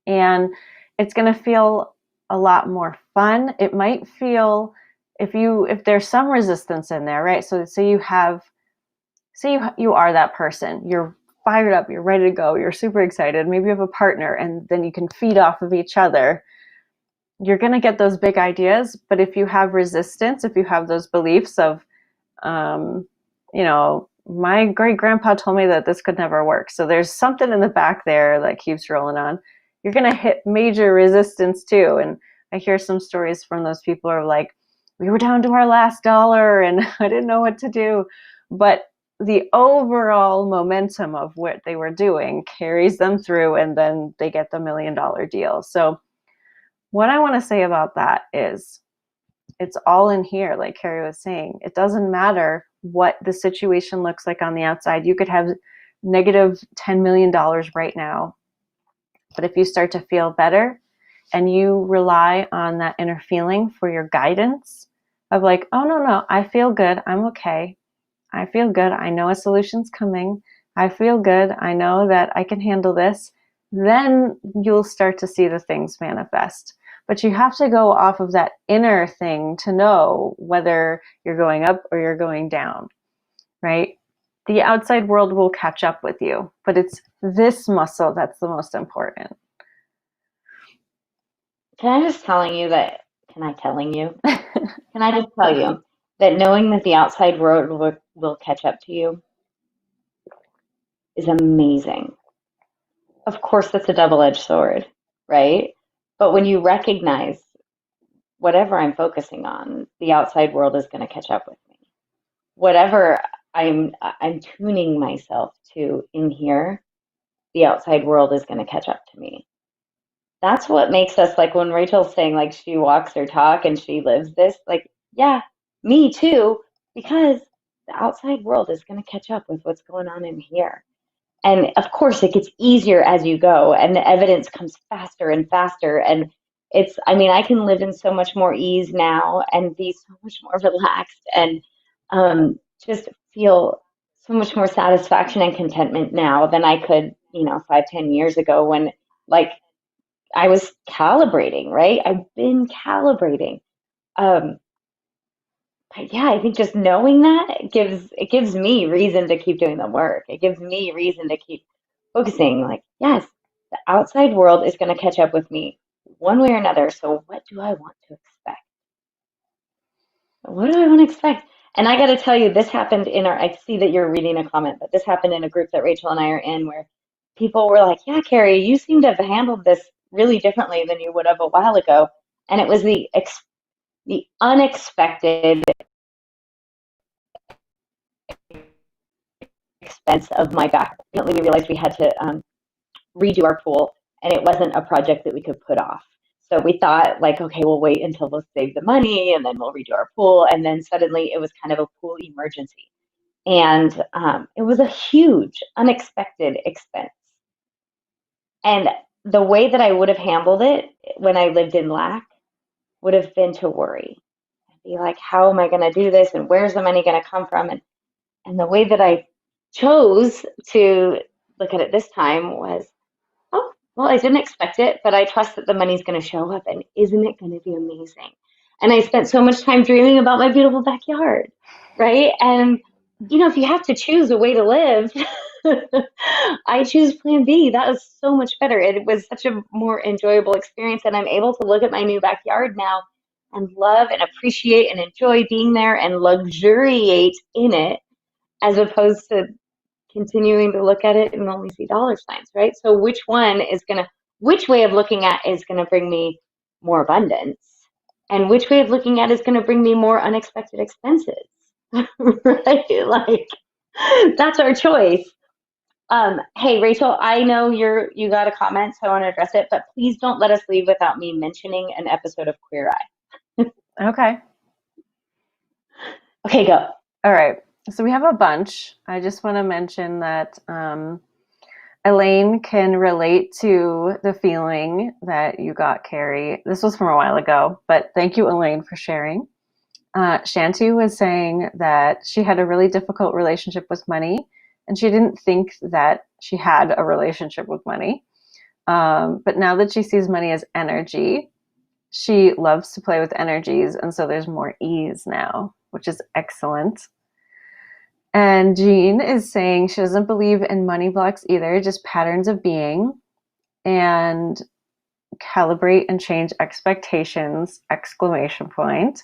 And it's going to feel a lot more fun. It might feel, if there's some resistance in there, right? So you are that person. You're fired up, you're ready to go, you're super excited. Maybe you have a partner and then you can feed off of each other. You're going to get those big ideas. But if you have resistance, if you have those beliefs of, my great grandpa told me that this could never work. So there's something in the back there that keeps rolling on. You're going to hit major resistance too. And I hear some stories from those people who are like, we were down to our last dollar and I didn't know what to do. But the overall momentum of what they were doing carries them through, and then they get the $1 million deal. So what I want to say about that is it's all in here, like Carrie was saying. It doesn't matter what the situation looks like on the outside. You could have negative $10 million right now. But if you start to feel better and you rely on that inner feeling for your guidance of like, oh, no, I feel good. I'm okay. I feel good. I know a solution's coming. I feel good. I know that I can handle this. Then you'll start to see the things manifest. But you have to go off of that inner thing to know whether you're going up or you're going down, right? The outside world will catch up with you, but it's this muscle that's the most important. Can I just tell you? Can I just tell you that knowing that the outside world will catch up to you is amazing. Of course, that's a double-edged sword, right? But when you recognize whatever I'm focusing on, the outside world is going to catch up with me. Whatever I'm tuning myself to in here, the outside world is going to catch up to me. That's what makes us, like when Rachel's saying like she walks her talk and she lives this, like, yeah, me too, because the outside world is going to catch up with what's going on in here. And of course it gets easier as you go and the evidence comes faster and faster. And I can live in so much more ease now and be so much more relaxed and just feel so much more satisfaction and contentment now than I could, 5-10 years ago when like I was calibrating, right? I've been calibrating. But yeah, I think just knowing that it gives me reason to keep doing the work. It gives me reason to keep focusing. Like, yes, the outside world is going to catch up with me one way or another. So what do I want to expect? What do I want to expect? And I got to tell you, this happened I see that you're reading a comment, but this happened in a group that Rachel and I are in where people were like, yeah, Carrie, you seem to have handled this really differently than you would have a while ago. And it was the unexpected expense of my back. Ultimately, we realized we had to redo our pool, and it wasn't a project that we could put off. So we thought, like, okay, we'll wait until we'll save the money, and then we'll redo our pool. And then suddenly, it was kind of a pool emergency, and it was a huge, unexpected expense. And the way that I would have handled it when I lived in lack would have been to worry. I'd be like, how am I going to do this? And where's the money going to come from? And the way that I chose to look at it this time was, oh, well, I didn't expect it, but I trust that the money's going to show up, and isn't it going to be amazing? And I spent so much time dreaming about my beautiful backyard, right? And, if you have to choose a way to live, I choose plan B. That was so much better. It was such a more enjoyable experience, and I'm able to look at my new backyard now and love and appreciate and enjoy being there and luxuriate in it, as opposed to continuing to look at it and only see dollar signs, right? So which way of looking at is going to bring me more abundance? And which way of looking at is going to bring me more unexpected expenses? Right? Like, that's our choice. Hey, Rachel, I know you got a comment, so I want to address it, but please don't let us leave without me mentioning an episode of Queer Eye. Okay. Okay, go. All right. So we have a bunch. I just want to mention that Elaine can relate to the feeling that you got, Carrie. This was from a while ago, but thank you, Elaine, for sharing. Shanti was saying that she had a really difficult relationship with money, and she didn't think that she had a relationship with money. But now that she sees money as energy, she loves to play with energies, and so there's more ease now, which is excellent. And Jean is saying she doesn't believe in money blocks either, just patterns of being, and calibrate and change expectations, exclamation point.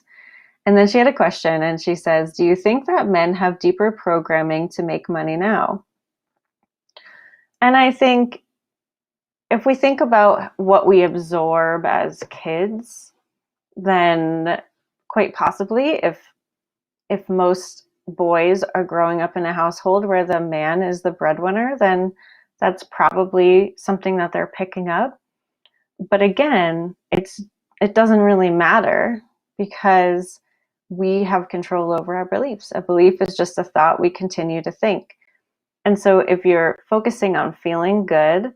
And then she had a question, and she says, do you think that men have deeper programming to make money now? And I think if we think about what we absorb as kids, then quite possibly if most boys are growing up in a household where the man is the breadwinner, then that's probably something that they're picking up. But again, it doesn't really matter because we have control over our beliefs. A belief is just a thought we continue to think. And so if you're focusing on feeling good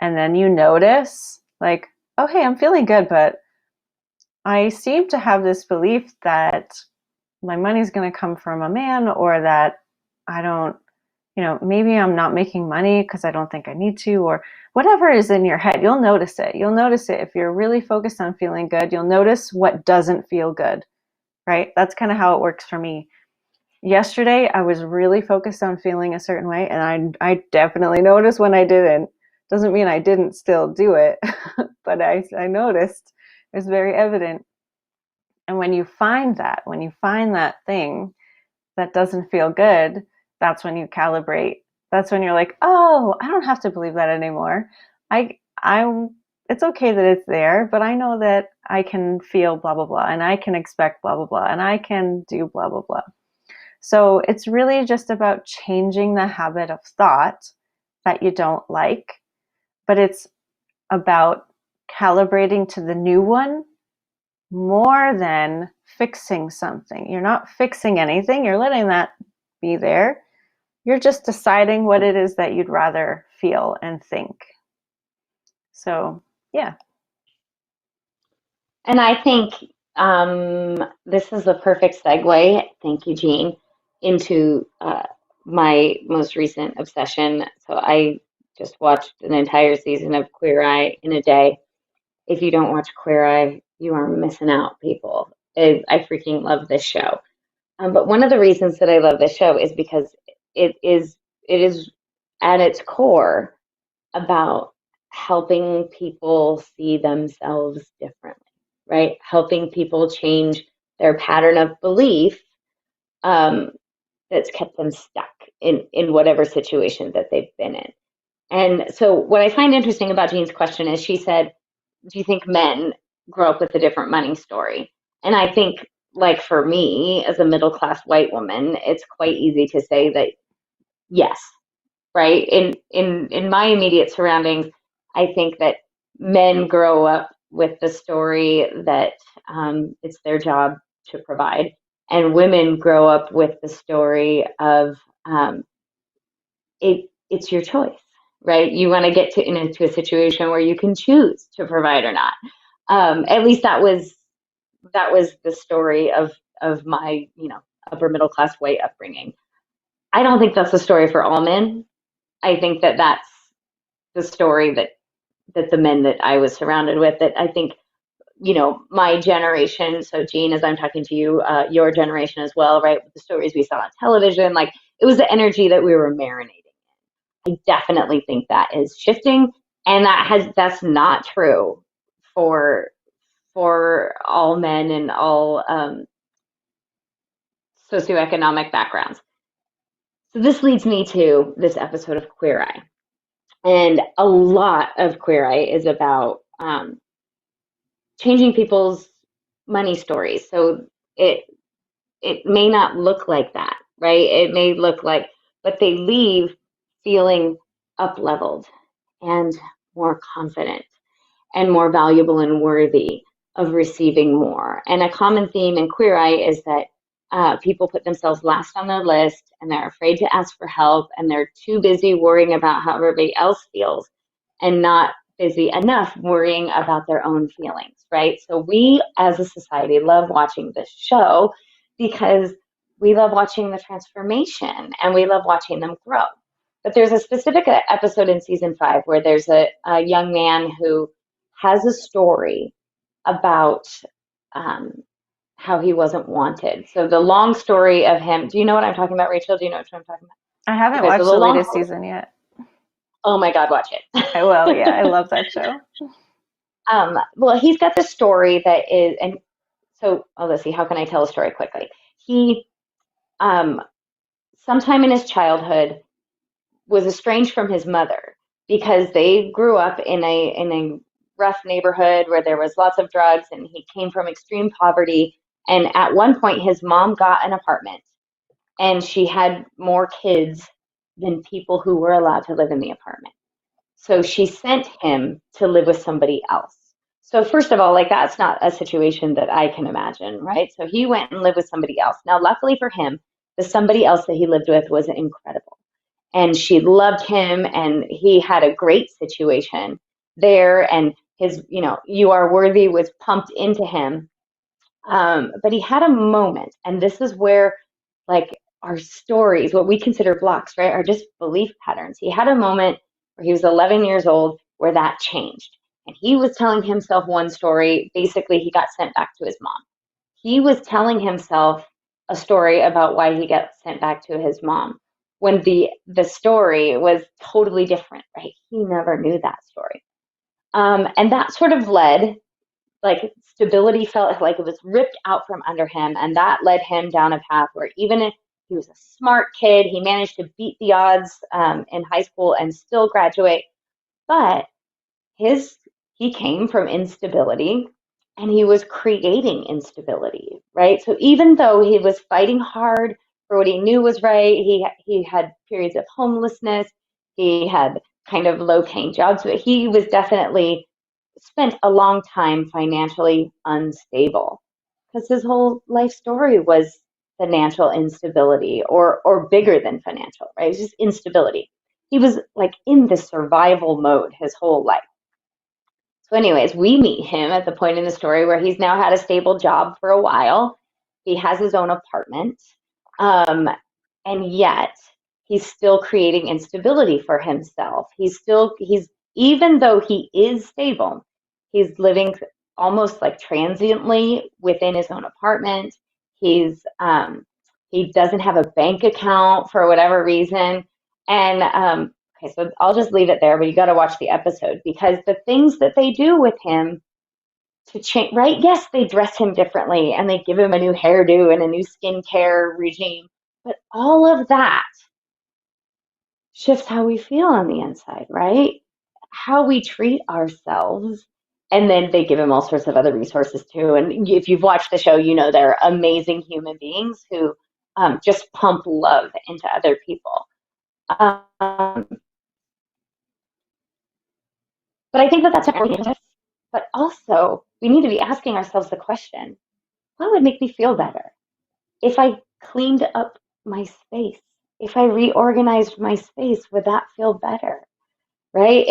and then you notice like, oh, hey, I'm feeling good, but I seem to have this belief that my money's going to come from a man, or that I don't, maybe I'm not making money because I don't think I need to, or whatever is in your head, you'll notice it. You'll notice it. If you're really focused on feeling good, you'll notice what doesn't feel good, right? That's kind of how it works for me. Yesterday, I was really focused on feeling a certain way, and I definitely noticed when I didn't. Doesn't mean I didn't still do it, but I noticed. It was very evident. And when you find that thing that doesn't feel good, that's when you calibrate. That's when you're like, oh, I don't have to believe that anymore. I it's okay that it's there, but I know that I can feel blah blah blah, and I can expect blah blah blah, and I can do blah blah blah. So it's really just about changing the habit of thought that you don't like, but it's about calibrating to the new one more than fixing something. You're not fixing anything, you're letting that be there. You're just deciding what it is that you'd rather feel and think. So, yeah. And I think this is the perfect segue, thank you, Jean, into my most recent obsession. So I just watched an entire season of Queer Eye in a day. If you don't watch Queer Eye, you are missing out, people. I freaking love this show. But one of the reasons that I love this show is because it is at its core about helping people see themselves differently, right? Helping people change their pattern of belief um, that's kept them stuck in whatever situation that they've been in. And so, what I find interesting about Jean's question is she said, do you think men grow up with a different money story? And I think, like for me, as a middle class white woman, it's quite easy to say that yes, right? In my immediate surroundings, I think that men grow up with the story that it's their job to provide, and women grow up with the story of it's your choice, right? You want to get into a situation where you can choose to provide or not. At least that was the story of my upper middle class white upbringing. I don't think that's the story for all men. I think that that's the story that that the men that I was surrounded with, that I think, my generation, so Jean, as I'm talking to you, your generation as well, right? With the stories we saw on television, like it was the energy that we were marinating. I definitely think that is shifting, and that's not true for all men and all socioeconomic backgrounds. So this leads me to this episode of Queer Eye. And a lot of Queer Eye is about changing people's money stories. So it may not look like that, right? It may look like, but they leave feeling up leveled and more confident and more valuable and worthy of receiving more. And a common theme in Queer Eye is that people put themselves last on their list, and they're afraid to ask for help, and they're too busy worrying about how everybody else feels and not busy enough worrying about their own feelings, right? So we as a society love watching this show because we love watching the transformation and we love watching them grow. But there's a specific episode in season 5 where there's a young man who has a story about how he wasn't wanted. So the long story of him, do you know what I'm talking about, Rachel? Do you know what I'm talking about? I haven't Okay, so watched the the long latest story, season yet. oh my God, watch I will. Yeah, I it. love that show. Well, he's got this story that is, and so, let's see, how can I tell a story quickly? He, um, sometime in his childhood, was estranged from his mother because they grew up in a rough neighborhood where there was lots of drugs, and he came from extreme poverty. And at one point, his mom got an apartment, and she had more kids than people who were allowed to live in the apartment. So she sent him to live with somebody else. So first of all, like that's not a situation that I can imagine, right? So he went and lived with somebody else. Now, luckily for him, the somebody else that he lived with was incredible. And she loved him, and he had a great situation there. And his, you are worthy was pumped into him. But he had a moment, and this is where, like, our stories, what we consider blocks, right, are just belief patterns. He had a moment where he was 11 years old where that changed. And he was telling himself one story. Basically, he got sent back to his mom. He was telling himself a story about why he got sent back to his mom when the story was totally different, right? He never knew that story. And that sort of led, like stability felt like it was ripped out from under him, and that led him down a path where even if he was a smart kid, he managed to beat the odds in high school and still graduate. But his he came from instability, and he was creating instability, right? So even though he was fighting hard for what he knew was right, he had periods of homelessness, he had kind of low paying jobs, but he was definitely spent a long time financially unstable because his whole life story was financial instability, or bigger than financial, right? It was just instability. He was like in the survival mode his whole life. So, anyways, we meet him at the point in the story where he's now had a stable job for a while. He has his own apartment. Um, and yet he's still creating instability for himself. He's even though he is stable, he's living almost like transiently within his own apartment. He doesn't have a bank account for whatever reason. And okay, so I'll just leave it there, but you got to watch the episode because the things that they do with him to change, right? Yes, they dress him differently and they give him a new hairdo and a new skincare regime, but all of that shifts how we feel on the inside, right? How we treat ourselves. And then they give him all sorts of other resources too. And if you've watched the show, you know they're amazing human beings who just pump love into other people. But I think that that's important. But also, we need to be asking ourselves the question, what would make me feel better? If I cleaned up my space, if I reorganized my space, would that feel better? Right?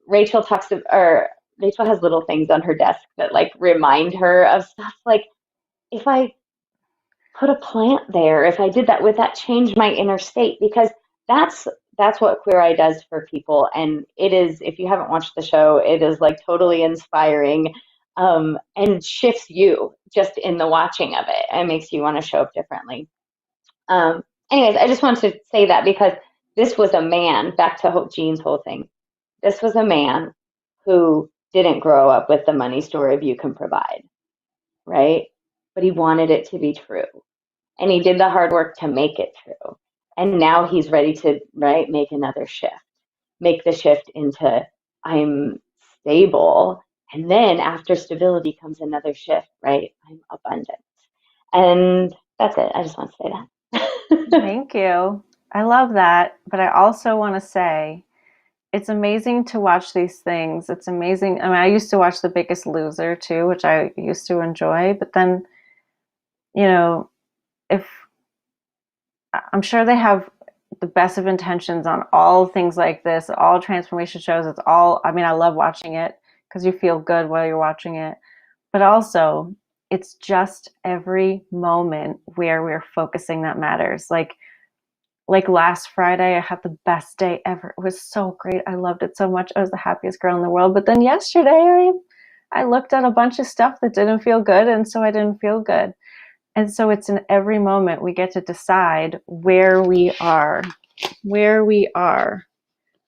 Rachel talks to, or Rachel has little things on her desk that like remind her of stuff. Like if I put a plant there, if I did that, would that change my inner state? Because that's that's what Queer Eye does for people. And it is, if you haven't watched the show, it is like totally inspiring, and shifts you just in the watching of it and makes you want to show up differently. Um, Anyways, I just wanted to say that because this was a man, back to Jean's whole thing. This was a man who didn't grow up with the money story of you can provide, right? But he wanted it to be true. And he did the hard work to make it true. And now he's ready to, right, make another shift, make the shift into I'm stable. And then after stability comes another shift, right? I'm abundant. And that's it. I just want to say that. Thank you. I love that. But I also want to say it's amazing to watch these things. It's amazing. I mean, I used to watch The Biggest Loser too, which I used to enjoy. But then, you know, if I'm sure they have the best of intentions on all things like this, all transformation shows. It's all, I mean, I love watching it because you feel good while you're watching it. But also, it's just every moment where we're focusing that matters. Like last Friday, I had the best day ever. It was so great. I loved it so much. I was the happiest girl in the world. But then yesterday, I looked at a bunch of stuff that didn't feel good, and so I didn't feel good. And so it's in every moment we get to decide where we are,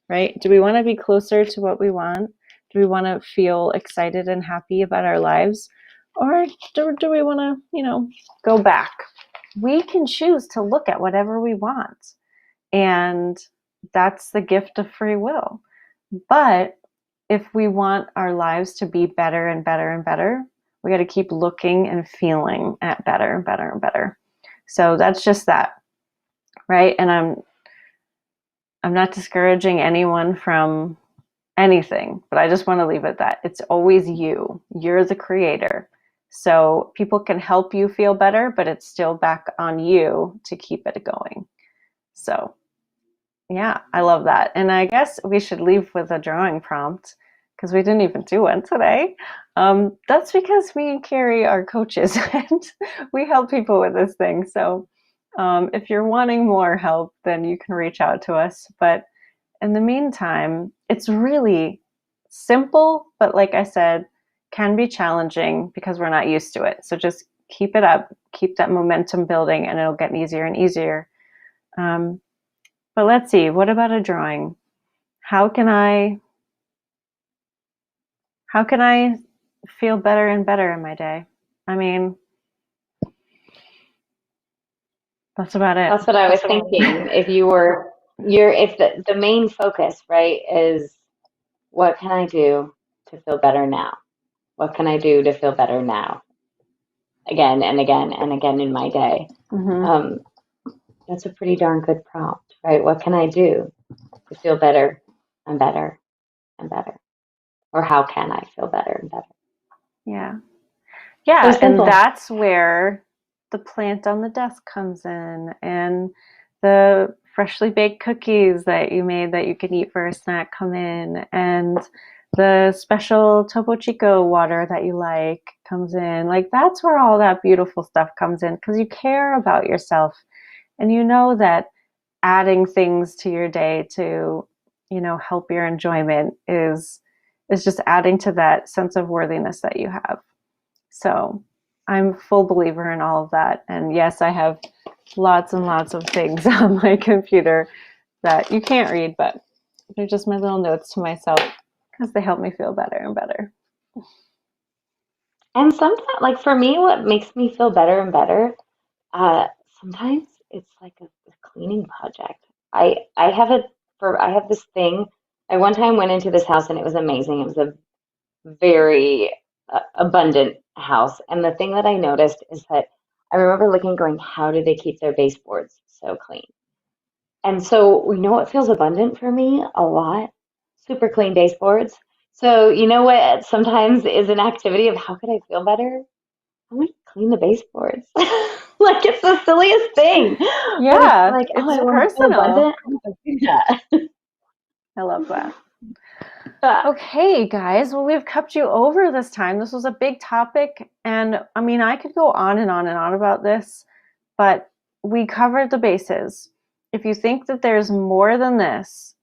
right? Do we want to be closer to what we want? Do we want to feel excited and happy about our lives? Or do we want to, go back? We can choose to look at whatever we want. And that's the gift of free will. But if we want our lives to be better and better and better, we got to keep looking and feeling at better and better and better. So that's just that, right? And I'm not discouraging anyone from anything, but I just want to leave it at that. It's always you. You're the creator. So people can help you feel better, but it's still back on you to keep it going. So yeah, I love that. And I guess we should leave with a drawing prompt because we didn't even do one today. That's because me and Carrie are coaches and we help people with this thing. So if you're wanting more help, then you can reach out to us. But in the meantime, it's really simple, but like I said, can be challenging because we're not used to it. So just keep it up, keep that momentum building, and it'll get easier and easier. But let's see, what about a drawing? How can I feel better and better in my day? I mean, that's about it. That's what I was thinking. If the main focus, right, is what can I do to feel better now? What can I do to feel better now? Again and again and again in my day. Mm-hmm. That's a pretty darn good prompt, right? What can I do to feel better and better and better? Or how can I feel better and better? Yeah. So Yeah, and simple. that's where the plant on the desk comes in, and the freshly baked cookies that you made that you can eat for a snack come in, and the special Topo Chico water that you like comes in. Like that's where all that beautiful stuff comes in because you care about yourself and you know that adding things to your day to, help your enjoyment is just adding to that sense of worthiness that you have. So I'm a full believer in all of that. And yes, I have lots and lots of things on my computer that you can't read, but they're just my little notes to myself because they help me feel better and better. And sometimes, like for me, what makes me feel better and better, uh, sometimes it's like a cleaning project. I have I have this thing. I one time went into this house and it was amazing. It was a very abundant house. And the thing that I noticed is that I remember looking, going, how do they keep their baseboards so clean? And so we know what feels abundant for me a lot, super clean baseboards. So you know what sometimes is an activity of how could I feel better? I'm gonna clean the baseboards. Like it's the silliest thing. But it's Yeah, like, oh, it's I want to feel personal. abundant. I'm gonna do that. I love that. Okay, guys. Well, we've kept you over this time. This was a big topic. And I mean, I could go on and on and on about this, but we covered the bases. if you think that there's more than this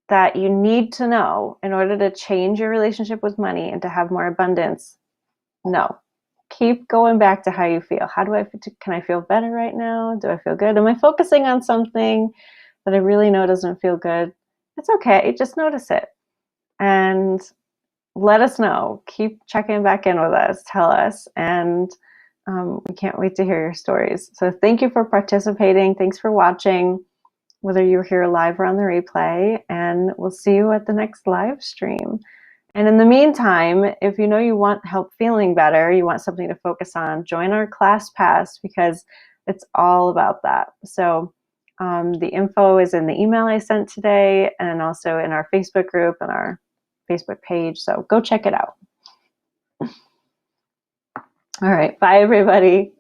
that you need to know in order to change your relationship with money and to have more abundance, no. Keep going back to how you feel. Can I feel better right now? Do I feel good? Am I focusing on something that I really know doesn't feel good? It's okay. Just notice it. And let us know. Keep checking back in with us. Tell us. And we can't wait to hear your stories. So thank you for participating. Thanks for watching, whether you're here live or on the replay. And we'll see you at the next live stream. And in the meantime, if you know you want help feeling better, you want something to focus on, join our class pass, because it's all about that. So the info is in the email I sent today and also in our Facebook group and our Facebook page. So go check it out. All right. Bye, everybody.